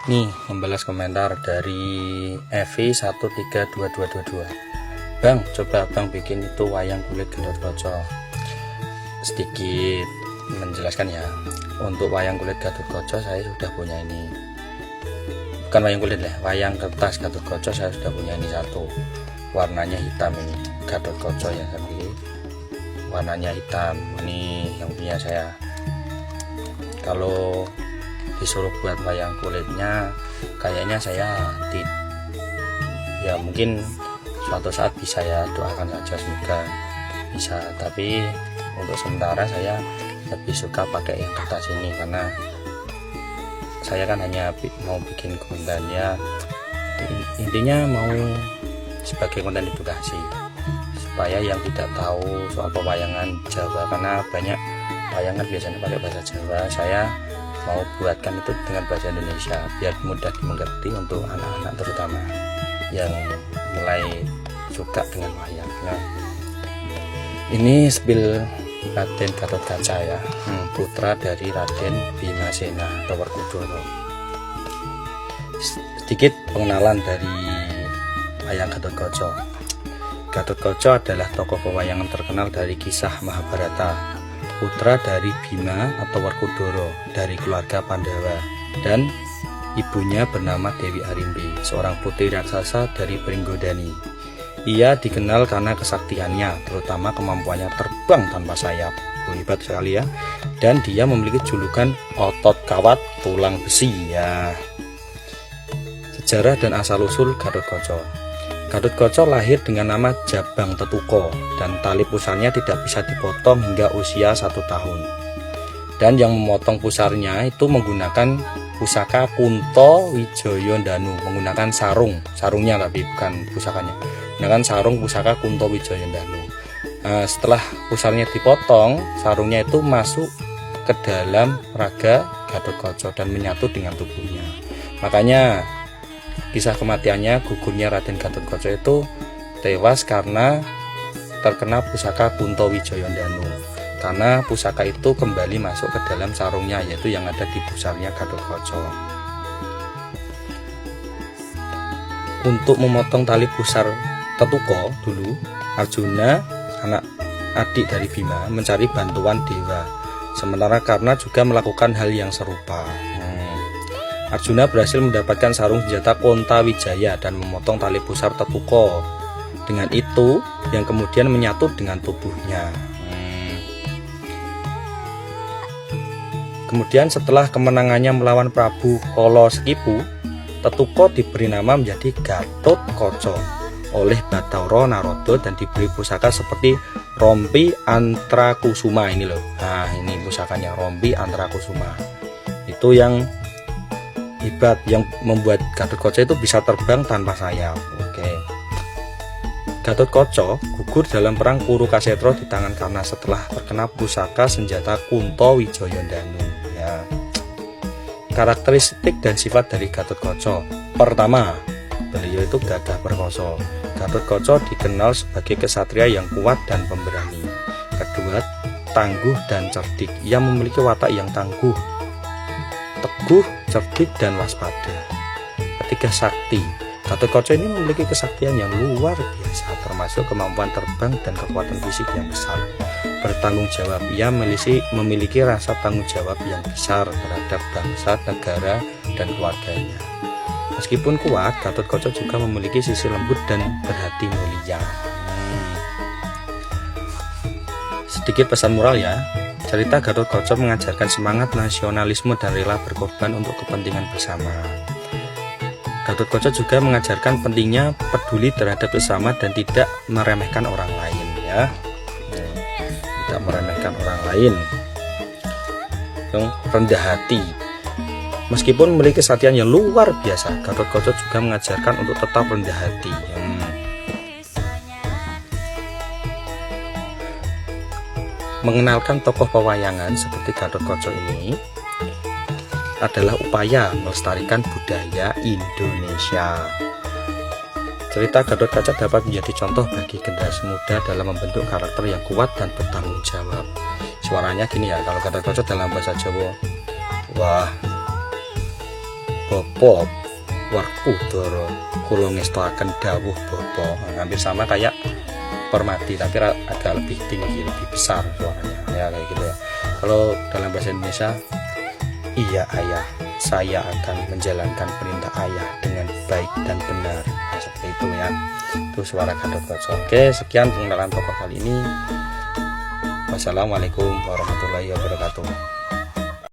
Nih, membalas komentar dari Evi132222. Bang, coba Bang bikin itu wayang kulit Gatotkaca. Sedikit menjelaskan ya. Untuk wayang kulit Gatotkaca saya sudah punya ini. Bukan wayang kulit ya, wayang kertas Gatotkaca saya sudah punya ini satu. Warnanya hitam ini. Gatotkaca ya saya beli. Warnanya hitam. Ini yang punya saya. Kalau disuruh buat wayang kulitnya kayaknya saya ya mungkin suatu saat bisa ya, doakan saja semoga bisa, tapi untuk sementara saya lebih suka pakai yang kertas ini karena saya kan hanya mau bikin konten ya, intinya mau sebagai konten edukasi supaya yang tidak tahu soal pewayangan Jawa, karena banyak wayangan biasanya pakai bahasa Jawa, saya mau buatkan itu dengan bahasa Indonesia biar mudah dimengerti untuk anak-anak terutama yang mulai suka dengan wayang. Nah, ini spill Raden Gatotkaca ya, putra dari Raden Bimasena atau Werkudara. Sedikit pengenalan dari wayang Gatotkaca. Gatotkaca adalah tokoh pewayangan terkenal dari kisah Mahabharata, putra dari Bima atau Werkudara dari keluarga Pandawa, dan ibunya bernama Dewi Arimbi, seorang putri raksasa dari Pringgodani. Ia dikenal karena kesaktiannya, terutama kemampuannya terbang tanpa sayap. Hebat sekali ya. Dan dia memiliki julukan otot kawat tulang besi ya. Sejarah dan asal-usul Gatotkaca. Gatotkaca lahir dengan nama Jabang Tetuko dan tali pusarnya tidak bisa dipotong hingga usia 1 tahun. Dan yang memotong pusarnya itu menggunakan pusaka Kunto Wijaya Danu, menggunakan sarungnya tapi bukan pusakanya. Menggunakan sarung pusaka Kunto Wijaya Danu. Setelah pusarnya dipotong, sarungnya itu masuk ke dalam raga Gatotkaca dan menyatu dengan tubuhnya. Makanya kisah kematiannya, gugurnya Raden Gatotkaca itu tewas karena terkena pusaka Kunto Wijaya Danu, karena pusaka itu kembali masuk ke dalam sarungnya, yaitu yang ada di pusarnya Gatotkaca. Untuk memotong tali pusar Tetuko dulu, Arjuna, anak adik dari Bima, mencari bantuan dewa, sementara Karna juga melakukan hal yang serupa. Arjuna berhasil mendapatkan sarung senjata Konta Wijaya dan memotong tali pusar Tetuko. Dengan itu, yang kemudian menyatu dengan tubuhnya. Kemudian setelah kemenangannya melawan Prabu Kalasekipu, Tetuko diberi nama menjadi Gatotkaca oleh Bathara Narada dan diberi pusaka seperti rompi Antrakusuma ini loh. Nah, ini pusakanya rompi Antrakusuma. Itu yang hebat, yang membuat Gatotkaca itu bisa terbang tanpa sayap. Oke. Gatotkaca gugur dalam perang Kurukasetra di tangan Karna setelah terkena pusaka senjata Kunto Wijaya Danu ya. Karakteristik dan sifat dari Gatotkaca. Pertama, beliau itu gagah perkasa. Gatotkaca dikenal sebagai kesatria yang kuat dan pemberani. Kedua, tangguh dan cerdik. Ia memiliki watak yang tangguh, teguh, cerdik, dan waspada. Ketiga, sakti. Gatotkaca ini memiliki kesaktian yang luar biasa, termasuk kemampuan terbang dan kekuatan fisik yang besar. Bertanggung jawab. Ia memiliki rasa tanggung jawab yang besar terhadap bangsa, negara, dan keluarganya. Meskipun kuat, Gatotkaca juga memiliki sisi lembut dan berhati mulia. Sedikit pesan moral ya. Cerita Gatotkaca mengajarkan semangat nasionalisme dan rela berkorban untuk kepentingan bersama. Gatotkaca juga mengajarkan pentingnya peduli terhadap sesama dan tidak meremehkan orang lain ya. Tidak meremehkan orang lain. Yang rendah hati. Meskipun memiliki kesaktian yang luar biasa, Gatotkaca juga mengajarkan untuk tetap rendah hati. Mengenalkan tokoh pewayangan seperti Gatotkaca ini adalah upaya melestarikan budaya Indonesia. Cerita Gatotkaca dapat menjadi contoh bagi generasi muda dalam membentuk karakter yang kuat dan bertanggung jawab. Suaranya gini ya, kalau Gatotkaca dalam bahasa Jawa, wah Bapa Werkudara kula ngestakaken dawuh Bapa. Hampir sama kayak Permati tapi agak lebih tinggi, lebih besar suaranya ya kayak gitu ya. Kalau dalam bahasa Indonesia, iya ayah, saya akan menjalankan perintah ayah dengan baik dan benar. Nah, seperti itu ya. Itu suara Gatotkaca. Oke, sekian pengenalan tokoh kali ini. Wassalamualaikum warahmatullahi wabarakatuh.